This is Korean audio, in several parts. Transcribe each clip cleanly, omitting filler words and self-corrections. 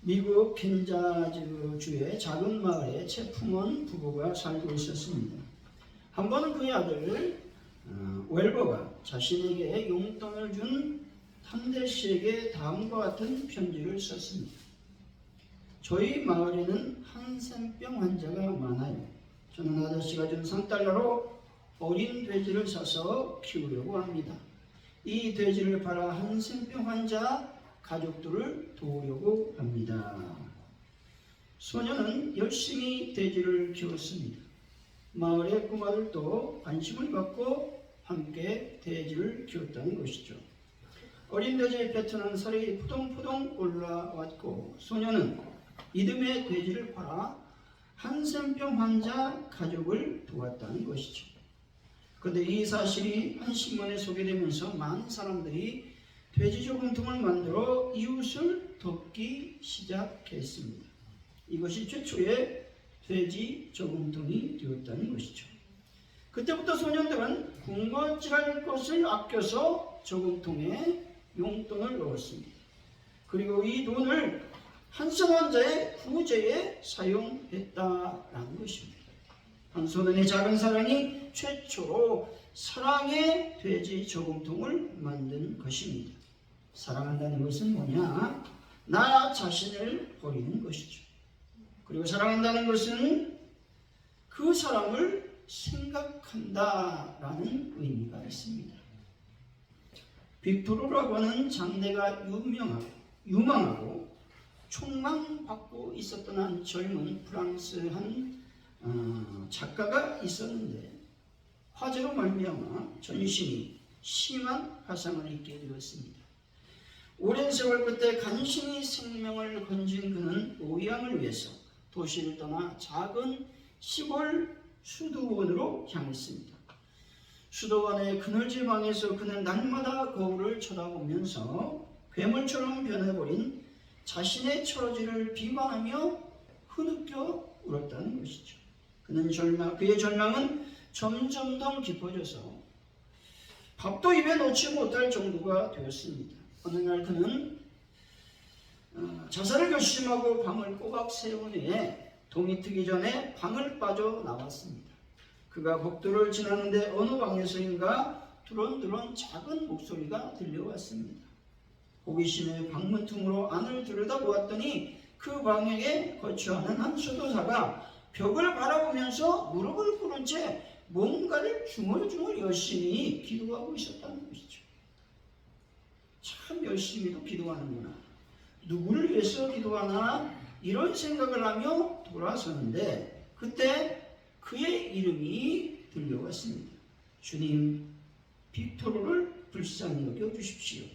미국 캔자스주의 작은 마을에 채프먼 부부가 살고 있었습니다. 한 번은 그의 아들 웰버가 자신에게 용돈을 준 탐델 씨에게 다음과 같은 편지를 썼습니다. 저희 마을에는 한센병 환자가 많아요. 저는 아저씨가 준 $3로 어린 돼지를 사서 키우려고 합니다. 이 돼지를 팔아 한센병 환자 가족들을 도우려고 합니다. 소녀는 열심히 돼지를 키웠습니다. 마을의 꼬마들도 관심을 갖고 함께 돼지를 키웠다는 것이죠. 어린 돼지의 뱉어난 살이 포동포동 올라왔고 소녀는 이듬해 돼지를 팔아 한센병 환자 가족을 도왔다는 것이죠. 그런데 이 사실이 한 신문에 소개되면서 많은 사람들이 돼지 저금통을 만들어 이웃을 돕기 시작했습니다. 이것이 최초의 돼지 저금통이 되었다는 것이죠. 그때부터 소년들은 군것질할 것을 아껴서 저금통에 용돈을 넣었습니다. 그리고 이 돈을 한센 환자의 구제에 사용했다라는 것입니다. 한 소년의 작은 사랑이 최초로 사랑의 돼지 저금통을 만든 것입니다. 사랑한다는 것은 뭐냐? 나 자신을 버리는 것이죠. 그리고 사랑한다는 것은 그 사람을 생각한다라는 의미가 있습니다. 빅토르라고 하는 장래가 유망하고 촉망받고 있었던 한 젊은 프랑스 한 작가가 있었는데 화재로 말미암아 전신이 심한 화상을 입게 되었습니다. 오랜 세월 끝에 간신히 생명을 건진 그는 오양을 위해서 도시를 떠나 작은 시골 수도원으로 향했습니다. 수도원의 그늘진 방에서 그는 날마다 거울을 쳐다보면서 괴물처럼 변해버린 자신의 처지를 비관하며 흐느껴 울었다는 것이죠. 그의 절망은 점점 더 깊어져서 밥도 입에 넣지 못할 정도가 되었습니다. 어느 날 그는 자살을 결심하고 방을 꼬박 세운 후에 동이 트기 전에 방을 빠져나왔습니다. 그가 복도를 지나는데 어느 방에서인가 두런두런 작은 목소리가 들려왔습니다. 호기심에 방문 틈으로 안을 들여다보았더니 그 방에 거처하는 한 수도사가 벽을 바라보면서 무릎을 꿇은 채 뭔가를 중얼중얼 열심히 기도하고 있었다는 것이죠. 참 열심히도 기도하는구나. 누구를 위해서 기도하나 이런 생각을 하며 돌아서는데 그때 그의 이름이 들려왔습니다. 주님, 빅토르를 불쌍히 여겨주십시오.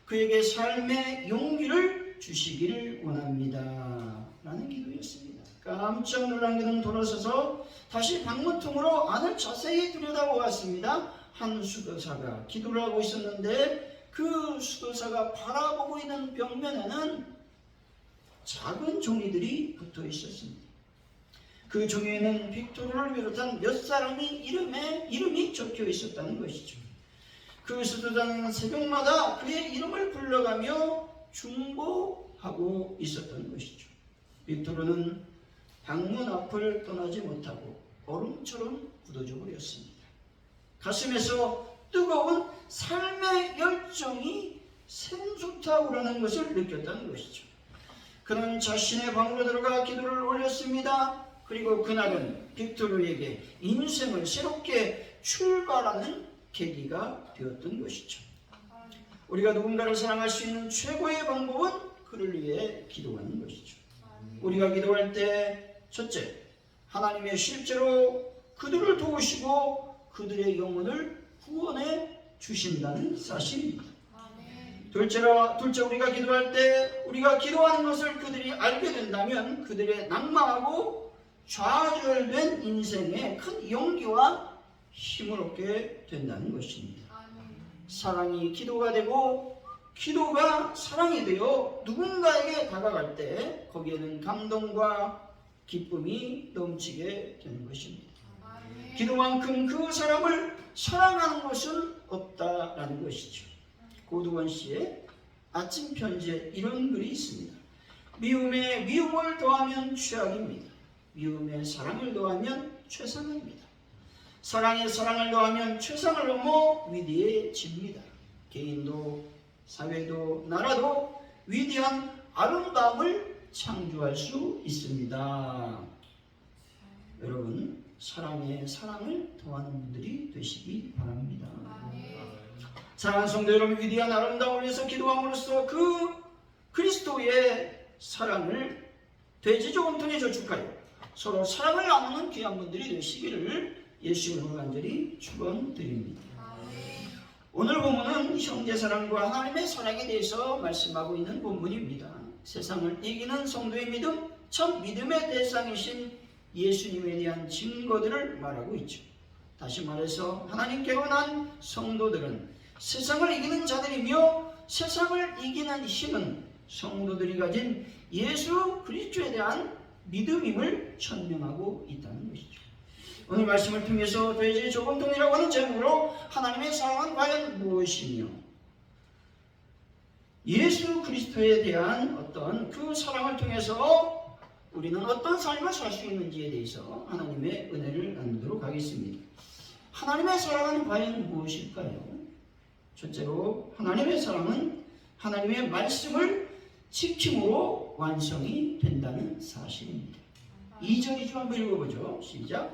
그에게 삶의 용기를 주시기를 원합니다. 라는 기도였습니다. 깜짝 놀란 그는 돌아서서 다시 방문통으로 안을 자세히 들여다보았습니다. 한 수도사가 기도를 하고 있었는데 그 수도사가 바라보고 있는 벽면에는 작은 종이들이 붙어 있었습니다. 그 종이에는 빅토르를 비롯한 몇 사람이 이름이 적혀 있었다는 것이죠. 그 수도사는 새벽마다 그의 이름을 불러가며 중보하고 있었던 것이죠. 빅토르는 방문 앞을 떠나지 못하고 얼음처럼 굳어져 버렸습니다. 가슴에서 뜨거운 삶의 열정이 샘솟아오르는 것을 느꼈다는 것이죠. 그는 자신의 방으로 들어가 기도를 올렸습니다. 그리고 그날은 빅토르에게 인생을 새롭게 출발하는 계기가 되었던 것이죠. 우리가 누군가를 사랑할 수 있는 최고의 방법은 그를 위해 기도하는 것이죠. 우리가 기도할 때 첫째, 하나님의 실제로 그들을 도우시고 그들의 영혼을 구원해 주신다는 사실입니다. 둘째, 우리가 기도할 때 우리가 기도하는 것을 그들이 알게 된다면 그들의 낭망하고 좌절된 인생에 큰 용기와 힘을 얻게 된다는 것입니다. 사랑이 기도가 되고 기도가 사랑이 되어 누군가에게 다가갈 때 거기에는 감동과 기쁨이 넘치게 되는 것입니다. 기도만큼 그 사람을 사랑하는 것은 없다라는 것이죠. 고두원 씨의 아침 편지에 이런 글이 있습니다. 미움에 미움을 더하면 최악입니다. 미움에 사랑을 더하면 최상입니다. 사랑에 사랑을 더하면 최상을 넘어 위대해집니다. 개인도 사회도 나라도 위대한 아름다움을 창조할 수 있습니다. 여러분, 사랑에 사랑을 더하는 분들이 되시기 바랍니다. 사랑하는 성도 여러분, 위대한 아름다움을 위해서 기도함으로써 그 그리스도의 사랑을 대지조금 통해 저축하여 서로 사랑을 나누는 귀한 분들이 되시기를 예수 이름으로 간절히 축원드립니다. 오늘 본문은 형제사랑과 하나님의 사랑에 대해서 말씀하고 있는 본문입니다. 세상을 이기는 성도의 믿음, 참 믿음의 대상이신 예수님에 대한 증거들을 말하고 있죠. 다시 말해서 하나님께로 난 성도들은 세상을 이기는 자들이며 세상을 이기는 힘은 성도들이 가진 예수 그리스도에 대한 믿음임을 천명하고 있다는 것이죠. 오늘 말씀을 통해서 돼지 조금통이라고 하는 제목으로 하나님의 사랑은 과연 무엇이며 예수 그리스도에 대한 어떤 그 사랑을 통해서 우리는 어떤 삶을 살 수 있는지에 대해서 하나님의 은혜를 나누도록 하겠습니다. 하나님의 사랑은 과연 무엇일까요? 첫째로 하나님의 사랑은 하나님의 말씀을 지킴으로 완성이 된다는 사실입니다. 2절이죠. 한번 읽어보죠. 시작.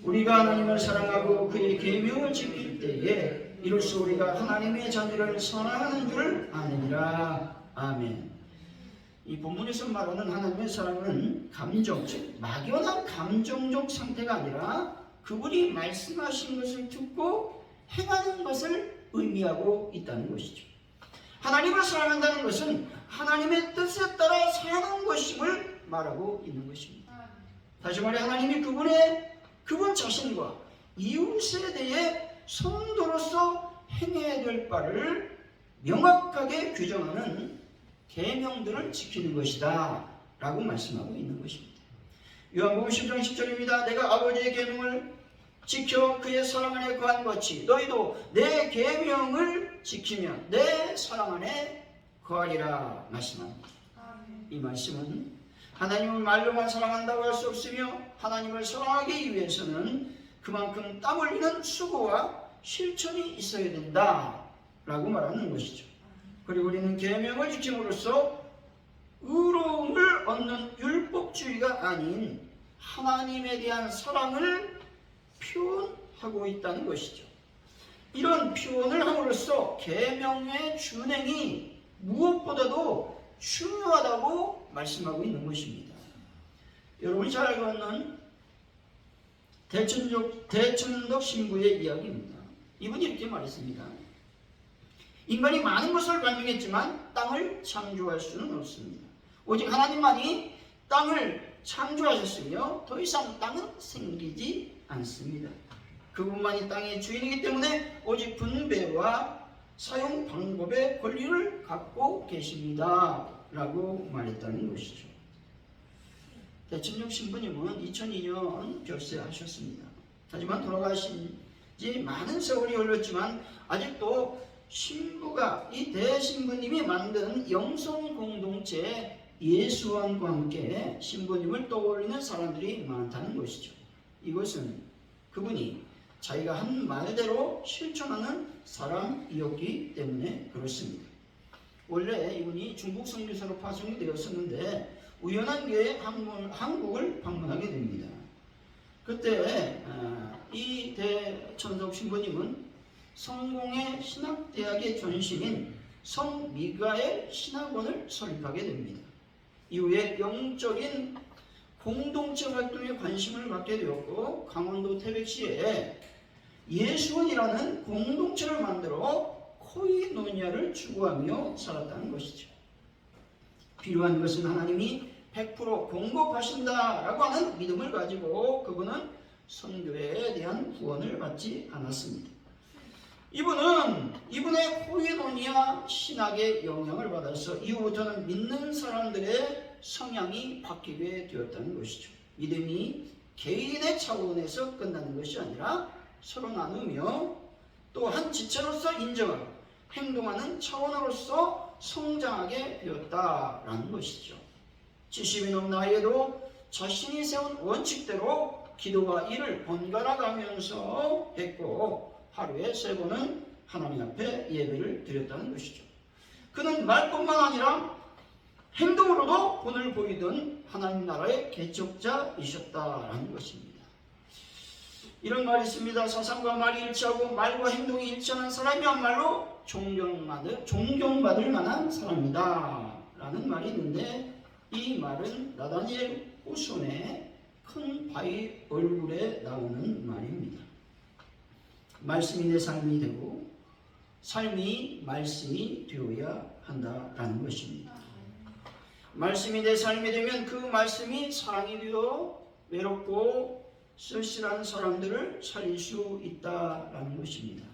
우리가 하나님을 사랑하고 그의 계명을 지킬 때에 이로써 우리가 하나님의 자녀를 사랑하는 줄 아느니라. 아멘. 이 본문에서 말하는 하나님의 사랑은 감정, 즉 막연한 감정적 상태가 아니라 그분이 말씀하신 것을 듣고 행하는 것을 의미하고 있다는 것이죠. 하나님을 사랑한다는 것은 하나님의 뜻에 따라 사는 것임을 말하고 있는 것입니다. 다시 말해 하나님이 그분 자신과 이웃에 대해 성도로서 행해야 될 바를 명확하게 규정하는 계명들을 지키는 것이다 라고 말씀하고 있는 것입니다. 요한복음 10장 10절입니다. 내가 아버지의 계명을 지켜 그의 사랑 안에 거한 것이 너희도 내 계명을 지키면 내 사랑 안에 거하리라 말씀합니다. 이 말씀은 하나님을 말로만 사랑한다고 할 수 없으며 하나님을 사랑하기 위해서는 그만큼 땀 흘리는 수고와 실천이 있어야 된다 라고 말하는 것이죠. 그리고 우리는 계명을 지킴으로써 의로움을 얻는 율법주의가 아닌 하나님에 대한 사랑을 표현하고 있다는 것이죠. 이런 표현을 함으로써 계명의 준행이 무엇보다도 중요하다고 말씀하고 있는 것입니다. 여러분이 잘 알고 있는 대천덕 신부의 이야기입니다. 이분이 이렇게 말했습니다. 인간이 많은 것을 발명했지만 땅을 창조할 수는 없습니다. 오직 하나님만이 땅을 창조하셨으며 더 이상 땅은 생기지 않습니다. 그분만이 땅의 주인이기 때문에 오직 분배와 사용 방법의 권리를 갖고 계십니다 라고 말했다는 것이죠. 대천덕 신부님은 2002년 별세하셨습니다. 하지만 돌아가신 지 많은 세월이 흘렀지만 아직도 신부가 이 대신부님이 만든 영성 공동체 예수원과 함께 신부님을 떠올리는 사람들이 많다는 것이죠. 이것은 그분이 자기가 한 말대로 실천하는 사람이었기 때문에 그렇습니다. 원래 이분이 중국 선교사로 파송이 되었었는데 우연한 기회에 한국을 방문하게 됩니다. 그때 이 대천덕 신부님은 성공의 신학대학의 전신인 성미가엘 신학원을 설립하게 됩니다. 이후에 영적인 공동체 활동에 관심을 갖게 되었고 강원도 태백시에 예수원이라는 공동체를 만들어 코이노니아를 추구하며 살았다는 것이죠. 필요한 것은 하나님이 100% 공급하신다라고 하는 믿음을 가지고 그분은 선교회에 대한 후원을 받지 않았습니다. 이분의 코이노니아 신학의 영향을 받아서 이후부터는 믿는 사람들의 성향이 바뀌게 되었다는 것이죠. 믿음이 개인의 차원에서 끝나는 것이 아니라 서로 나누며 또 한 지체로서 인정하고 행동하는 차원으로서 성장하게 되었다라는 것이죠. 70이 넘은 나이에도 자신이 세운 원칙대로 기도와 일을 번갈아 가면서 했고 하루에 3번은 하나님 앞에 예배를 드렸다는 것이죠. 그는 말뿐만 아니라 행동으로도 본을 보이던 하나님 나라의 개척자이셨다라는 것입니다. 이런 말이 있습니다. 사상과 말이 일치하고 말과 행동이 일치하는 사람이야말로 존경받을 만한 사람이다 라는 말이 있는데, 이 말은 나다니엘 후손의 큰 바위 얼굴에 나오는 말입니다. 말씀이 내 삶이 되고 삶이 말씀이 되어야 한다라는 것입니다. 말씀이 내 삶이 되면 그 말씀이 사랑이 되어 외롭고 쓸쓸한 사람들을 살릴 수 있다라는 것입니다.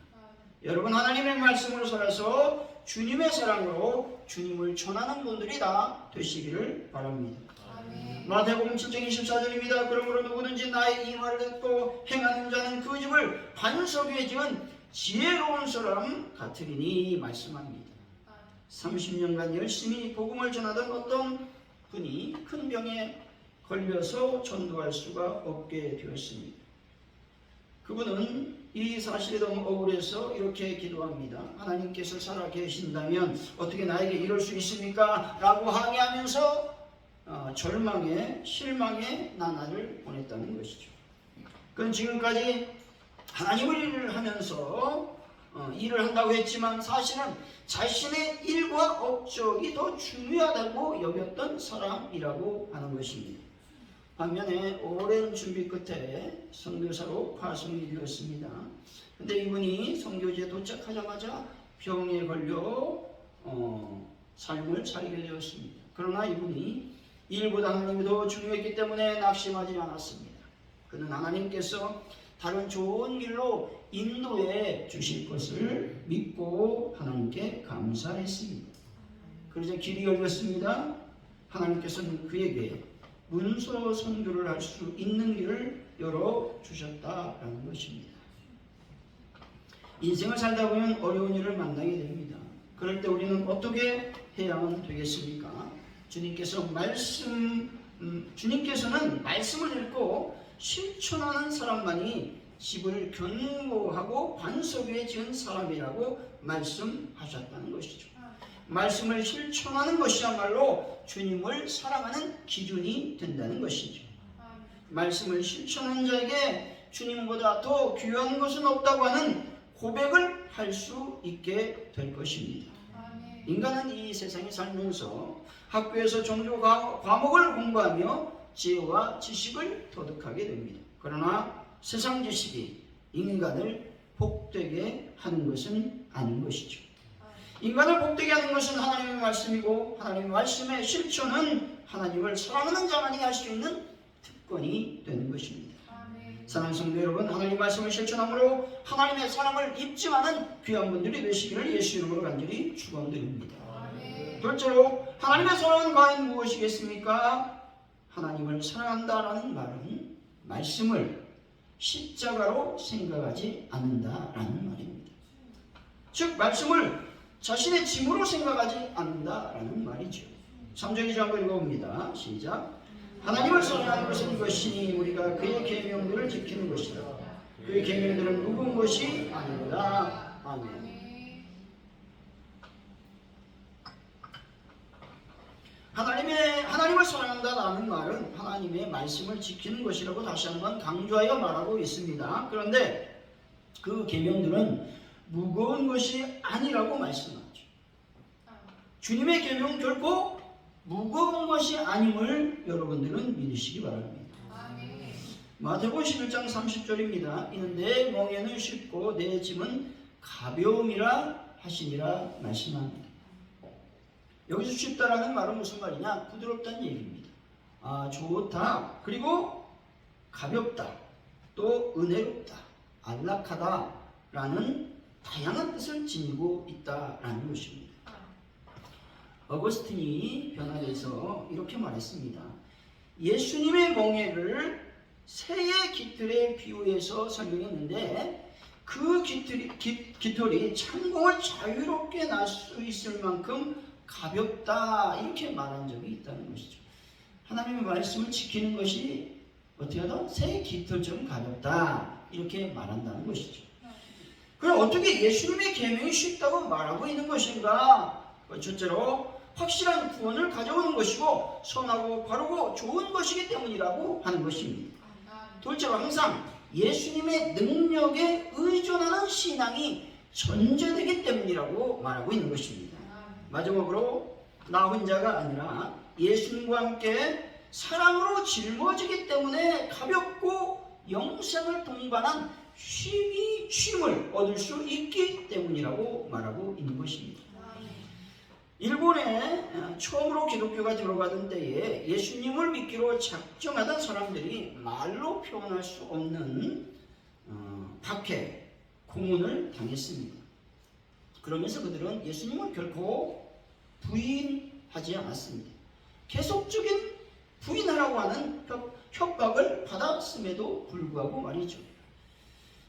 여러분, 하나님의 말씀으로 살아서 주님의 사랑으로 주님을 전하는 분들이 다 되시기를 바랍니다. 마태복음 7장 24절입니다. 그러므로 누구든지 나의 이 말을 듣고 행하는 자는 그 집을 반석 위에 지은 지혜로운 사람 같으리니 말씀합니다. 30년간 열심히 복음을 전하던 어떤 분이 큰 병에 걸려서 전도할 수가 없게 되었습니다. 그분은 이 사실이 너무 억울해서 이렇게 기도합니다. 하나님께서 살아 계신다면 어떻게 나에게 이럴 수 있습니까? 라고 항의하면서 절망에 실망의 나날을 보냈다는 것이죠. 그는 지금까지 하나님을 일을 하면서 일을 한다고 했지만 사실은 자신의 일과 업적이 더 중요하다고 여겼던 사람이라고 하는 것입니다. 반면에 오랜 준비 끝에 선교사로 파송이 되었습니다. 근데 이분이 선교지에 도착하자마자 병에 걸려 삶을 살게 되었습니다. 그러나 이분이 일보다 하나님이 더 중요했기 때문에 낙심하지 않았습니다. 그는 하나님께서 다른 좋은 길로 인도해 주실 것을 믿고 하나님께 감사했습니다. 그러자 길이 열렸습니다. 하나님께서는 그에게 문서 선교를 할 수 있는 길을 열어주셨다라는 것입니다. 인생을 살다 보면 어려운 일을 만나게 됩니다. 그럴 때 우리는 어떻게 해야만 되겠습니까? 주님께서는 말씀을 읽고 실천하는 사람만이 집을 견고하고 반석 위에 지은 사람이라고 말씀하셨다는 것이죠. 말씀을 실천하는 것이야말로 주님을 사랑하는 기준이 된다는 것이죠. 말씀을 실천하는 자에게 주님보다 더 귀한 것은 없다고 하는 고백을 할 수 있게 될 것입니다. 인간은 이 세상에 살면서 학교에서 종교 과목을 공부하며 지혜와 지식을 터득하게 됩니다. 그러나 세상 지식이 인간을 복되게 하는 것은 아닌 것이죠. 인간을 복되게 하는 것은 하나님의 말씀이고 하나님의 말씀의 실천은 하나님을 사랑하는 자만이 할 수 있는 특권이 되는 것입니다. 사랑하는 성도 여러분, 하나님의 말씀을 실천함으로 하나님의 사랑을 입증하는 귀한 분들이 되시기를 예수 이름으로 간절히 축원드립니다. 둘째로 하나님의 사랑은 과연 무엇이겠습니까? 하나님을 사랑한다라는 말은 말씀을 십자가로 생각하지 않는다라는 말입니다. 즉 말씀을 자신의 짐으로 생각하지 않는다라는 말이죠. 3절 2절 한번 읽어봅니다. 시작. 하나님을 사랑하는 것은 이것이니 우리가 그의 계명들을 지키는 것이다. 그의 계명들은 무거운 것이 아니라. 아멘. 하나님을 사랑한다라는 말은 하나님의 말씀을 지키는 것이라고 다시 한번 강조하여 말하고 있습니다. 그런데 그 계명들은 무거운 것이 아니라고 말씀하죠. 주님의 계명은 결코 무거운 것이 아님을 여러분들은 믿으시기 바랍니다. 마태복음 11장 30절입니다. 이는 내 멍에는 쉽고 내 짐은 가벼움이라 하시니라 말씀합니다. 여기서 쉽다라는 말은 무슨 말이냐? 부드럽다는 얘기입니다. 좋다. 그리고 가볍다. 또 은혜롭다. 안락하다. 라는 다양한 뜻을 지니고 있다라는 것입니다. 어거스틴이 변화해서 이렇게 말했습니다. 예수님의 멍에를 새의 깃털에 비유해서 설명했는데 그 깃털이 창공을 자유롭게 날 수 있을 만큼 가볍다 이렇게 말한 적이 있다는 것이죠. 하나님의 말씀을 지키는 것이 어떻게 하다? 새 깃털처럼 가볍다. 이렇게 말한다는 것이죠. 그럼 어떻게 예수님의 계명이 쉽다고 말하고 있는 것인가? 첫째로 확실한 구원을 가져오는 것이고 선하고 바르고 좋은 것이기 때문이라고 하는 것입니다. 둘째로 항상 예수님의 능력에 의존하는 신앙이 전제되기 때문이라고 말하고 있는 것입니다. 마지막으로 나 혼자가 아니라 예수님과 함께 사랑으로 짊어지기 때문에 가볍고 영생을 동반한 쉼을 얻을 수 있기 때문이라고 말하고 있는 것입니다. 일본에 처음으로 기독교가 들어가던 때에 예수님을 믿기로 작정하던 사람들이 말로 표현할 수 없는 박해, 고문을 당했습니다. 그러면서 그들은 예수님을 결코 부인하지 않았습니다. 계속적인 부인하라고 하는 협박을 받았음에도 불구하고 말이죠.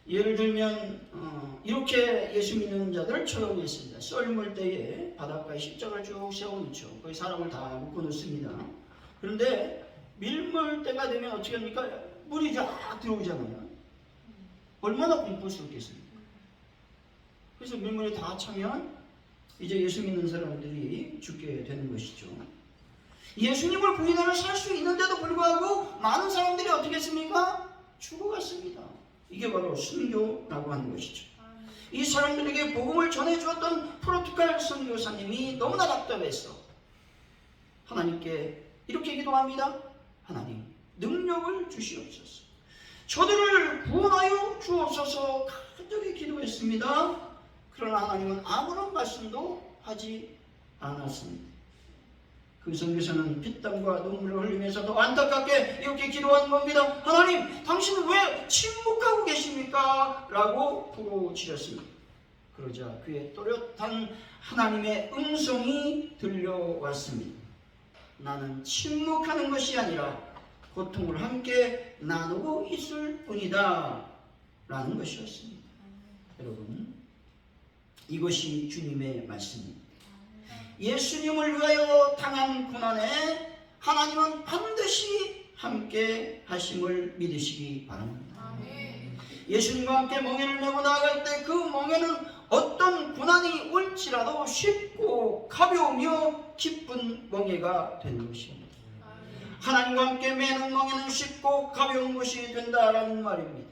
예를 들면 이렇게 예수 믿는 자들을 처형했습니다. 썰물 때에 바닷가에 십자가를 쭉 세워놓죠. 거기 사람을 다 묶어놓습니다. 그런데 밀물 때가 되면 어떻게 합니까? 물이 쫙 들어오잖아요. 얼마나 공포스럽겠습니까? 그래서 밀물에 다 차면 이제 예수 믿는 사람들이 죽게 되는 것이죠. 예수님을 부인하며 살 수 있는데도 불구하고 많은 사람들이 어떻게 했습니까? 죽어갔습니다. 이게 바로 순교라고 하는 것이죠. 이 사람들에게 복음을 전해주었던 포르투갈 선교사님이 너무나 답답했어. 하나님께 이렇게 기도합니다. 하나님, 능력을 주시옵소서. 저들을 구원하여 주옵소서. 간절히 기도했습니다. 그러나 하나님은 아무런 말씀도 하지 않았습니다. 그 선교사는 피땀과 눈물을 흘리면서 더 안타깝게 이렇게 기도하는 겁니다. 하나님, 당신은 왜 침묵하고 계십니까? 라고 부르짖었습니다. 그러자 그의 또렷한 하나님의 음성이 들려왔습니다. 나는 침묵하는 것이 아니라 고통을 함께 나누고 있을 뿐이다. 라는 것이었습니다. 여러분, 이것이 주님의 말씀입니다. 예수님을 위하여 당한 고난에 하나님은 반드시 함께 하심을 믿으시기 바랍니다. 예수님과 함께 멍에를 메고 나아갈 때 그 멍에는 어떤 고난이 올지라도 쉽고 가벼우며 기쁜 멍에가 되는 것입니다. 하나님과 함께 매는 멍에는 쉽고 가벼운 것이 된다라는 말입니다.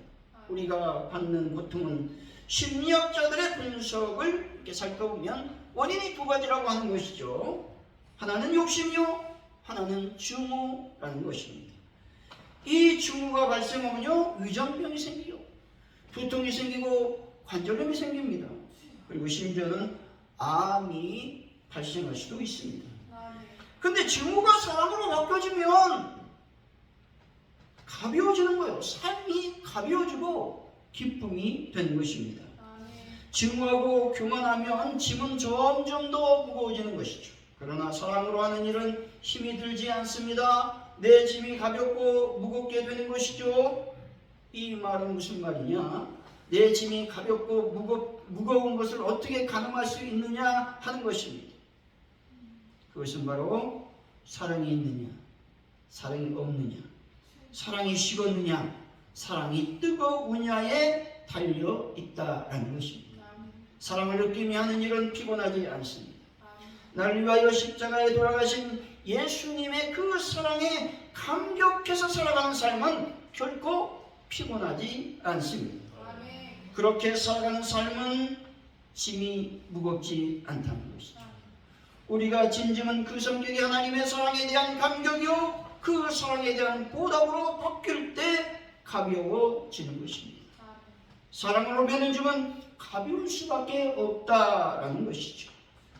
우리가 받는 고통은 심리학자들의 분석을 이렇게 살펴보면 원인이 두 가지라고 하는 것이죠. 하나는 욕심이요, 하나는 증오라는 것입니다. 이 증오가 발생하면요, 위장병이 생기요, 두통이 생기고 관절염이 생깁니다. 그리고 심지어는 암이 발생할 수도 있습니다. 근데 증오가 사랑으로 바뀌어지면 가벼워지는 거예요. 삶이 가벼워지고 기쁨이 되는 것입니다. 증오하고 교만하면 짐은 점점 더 무거워지는 것이죠. 그러나 사랑으로 하는 일은 힘이 들지 않습니다. 내 짐이 가볍고 무겁게 되는 것이죠. 이 말은 무슨 말이냐? 내 짐이 가볍고 무거운 것을 어떻게 가늠할 수 있느냐 하는 것입니다. 그것은 바로 사랑이 있느냐, 사랑이 없느냐, 사랑이 식었느냐, 사랑이 뜨거우냐에 달려 있다라는 것입니다. 사랑을 느끼며 하는 일은 피곤하지 않습니다. 나를 위하여 십자가에 돌아가신 예수님의 그 사랑에 감격해서 살아가는 삶은 결코 피곤하지 않습니다. 그렇게 살아가는 삶은 짐이 무겁지 않다는 것이죠. 우리가 진정한 그 성격이 하나님의 사랑에 대한 감격이요, 그 사랑에 대한 보답으로 바뀔 때 가벼워지는 것입니다. 사랑으로 매는 짐은 가벼울 수밖에 없다라는 것이죠.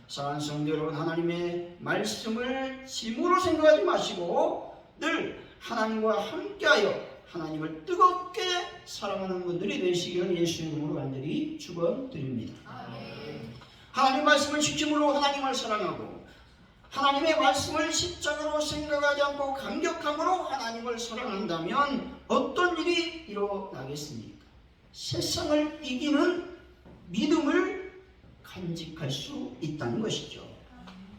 사랑하는 성도 여러분, 하나님의 말씀을 짐으로 생각하지 마시고 늘 하나님과 함께하여 하나님을 뜨겁게 사랑하는 분들이 되시기를 예수의 이름으로 간절히 축원드립니다. 하나님 말씀을 지킴으로 하나님을 사랑하고 하나님의 말씀을 십자가로 생각하지 않고 감격함으로 하나님을 사랑한다면 어떤 일이 일어나겠습니까? 세상을 이기는 믿음을 간직할 수 있다는 것이죠.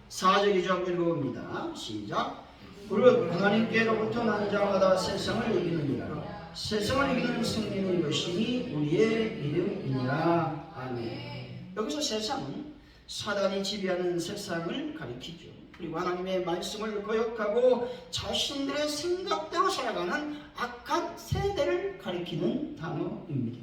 4절이죠. 읽어봅니다. 시작. 무릇 하나님께로부터 난 자마다 세상을 이기느니라. 세상을 이기는 승리는 이것이니 우리의 믿음이니라. 아멘. 여기서 세상은 사단이 지배하는 세상을 가리키죠. 그리고 하나님의 말씀을 거역하고 자신들의 생각대로 살아가는 악한 세대를 가리키는 단어입니다.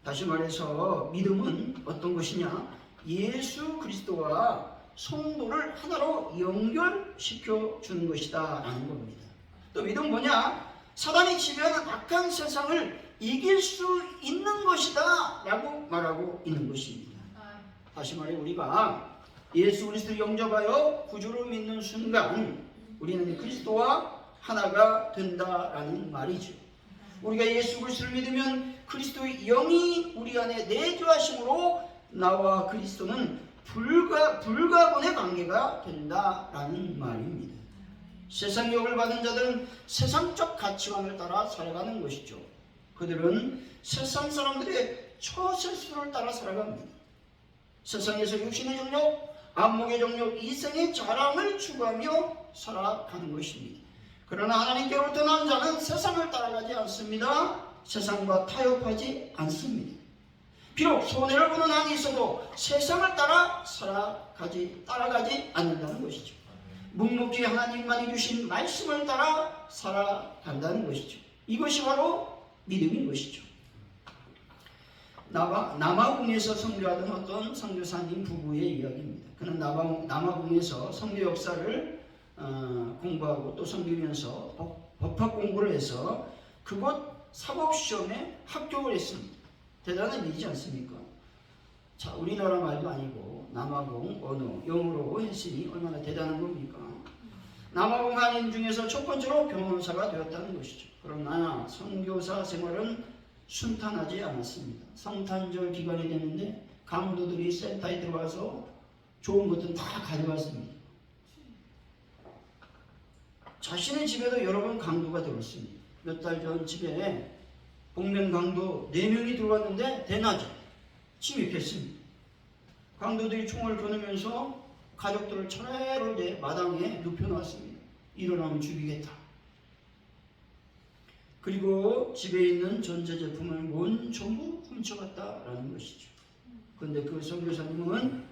다시 말해서 믿음은 어떤 것이냐? 예수 그리스도와 성도를 하나로 연결시켜 주는 것이다 라는 겁니다. 또 믿음은 뭐냐? 사단이 지배하는 악한 세상을 이길 수 있는 것이다 라고 말하고 있는 것입니다. 다시 말해 우리가 예수 그리스도를 영접하여 구주로 믿는 순간 우리는 그리스도와 하나가 된다라는 말이죠. 우리가 예수 그리스도를 믿으면 그리스도의 영이 우리 안에 내주하심으로 나와 그리스도는 불가분의 관계가 된다라는 말입니다. 세상 유혹을 받은 자들은 세상적 가치관을 따라 살아가는 것이죠. 그들은 세상 사람들의 처세술을 따라 살아갑니다. 세상에서 육신의 정욕, 안목의 정욕, 이생의 자랑을 추구하며 살아가는 것입니다. 그러나 하나님께로부터 난 자는 세상을 따라가지 않습니다. 세상과 타협하지 않습니다. 비록 손해를 보는 한이 있어도 세상을 따라가지 않는다는 것이죠. 묵묵히 하나님만이 주신 말씀을 따라 살아간다는 것이죠. 이것이 바로 믿음인 것이죠. 남아공에서 선교하던 어떤 선교사님 부부의 이야기입니다. 그는 남아공에서 선교 역사를 공부하고 또 선교하면서 법학 공부를 해서 그곳 사법시험에 합격을 했습니다. 대단한 일이지 않습니까? 자, 우리나라 말도 아니고 남아공 언어, 영어로 했으니 얼마나 대단한 겁니까? 남아공 한인 중에서 첫 번째로 변호사가 되었다는 것이죠. 그러나 선교사 생활은 순탄하지 않았습니다. 성탄절 기간이 됐는데 강도들이 센터에 들어와서 좋은 것들은 다 가져갔습니다. 자신의 집에도 여러 번 강도가 들어왔습니다. 몇 달 전 집에 복면 강도 4명이 들어왔는데 대낮에 침입했습니다. 강도들이 총을 겨누면서 가족들을 차례로 이제 마당에 눕혀놨습니다. 일어나면 죽이겠다. 그리고 집에 있는 전자제품을 전부 훔쳐갔다라는 것이죠. 그런데 그 선교사님은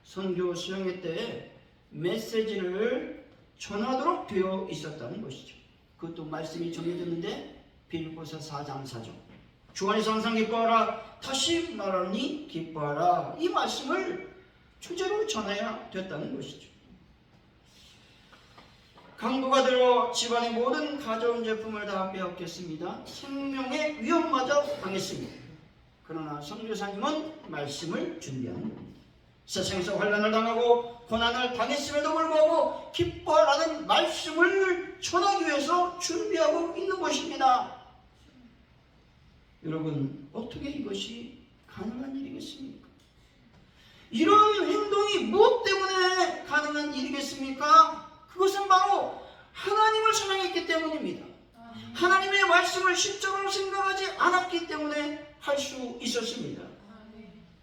선교 수양회 때 메시지를 전하도록 되어 있었다는 것이죠. 그것도 말씀이 정해졌는데 빌립보서 4장 4절 주 안에서 항상 기뻐하라 다시 말하니 기뻐하라 이 말씀을 주제로 전해야 됐다는 것이죠. 강도가 들어 집안의 모든 가전제품을 다 빼앗겼습니다. 생명의 위험마저 당했습니다. 그러나 선교사님은 말씀을 준비하는 겁니다. 세상에서 환난을 당하고 고난을 당했음에도 불구하고 기뻐하라는 말씀을 전하기 위해서 준비하고 있는 것입니다. 여러분, 어떻게 이것이 가능한 일이겠습니까? 이런 행동이 무엇 때문에 가능한 일이겠습니까? 그것은 바로 하나님을 사랑했기 때문입니다. 하나님의 말씀을 십자가로 생각하지 않았기 때문에 할 수 있었습니다.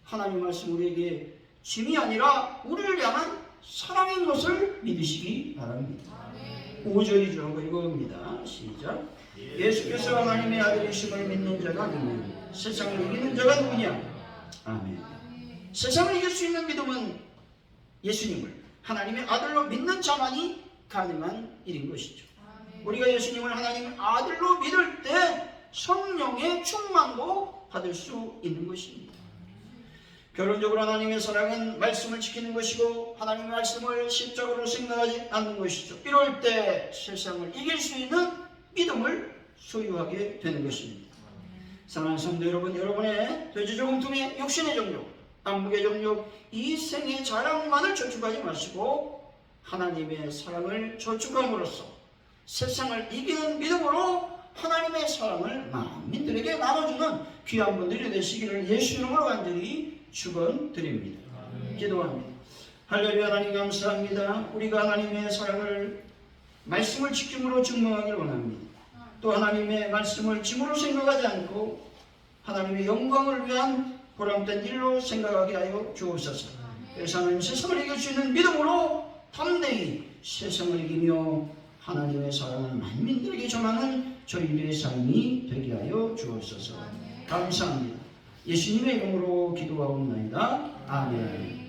하나님의 말씀 우리에게 짐이 아니라 우리를 향한 사랑인 것을 믿으시기 바랍니다. 5절이죠. 이겁니다. 시작. 예수께서 하나님의 아들이심을 믿는 자가 누구냐? 세상을 이기는 자가 누구냐? 아멘. 세상을 이길 수 있는 믿음은 예수님을 하나님의 아들로 믿는 자만이 가능한 일인 것이죠. 우리가 예수님을 하나님의 아들로 믿을 때 성령의 충만도 받을 수 있는 것입니다. 결론적으로 하나님의 사랑은 말씀을 지키는 것이고 하나님의 말씀을 십자가로 생각하지 않는 것이죠. 이럴 때 세상을 이길 수 있는 믿음을 소유하게 되는 것입니다. 사랑하는 성도 여러분, 여러분의 돼지저금통의 육신의 정욕, 안목의 정욕, 이생의 자랑만을 저축하지 마시고 하나님의 사랑을 저축함으로써 세상을 이기는 믿음으로 하나님의 사랑을 만민들에게 나눠주는 귀한 분들이 되시기를 예수 이름으로 간절히 축원드립니다. 기도합니다. 할렐루야. 하나님 감사합니다. 우리가 하나님의 사랑을 말씀을 지킴으로 증명하기를 원합니다. 또 하나님의 말씀을 짐으로 생각하지 않고 하나님의 영광을 위한 보람된 일로 생각하게 하여 주옵소서. 그래서 하나님 세상을 이길 수 있는 믿음으로 담대히 세상을 이기며 하나님의 사랑을 만민들에게 전하는 저희들의 삶이 되게 하여 주옵소서. 감사합니다. 예수님의 이름으로 기도하옵나이다. 아멘.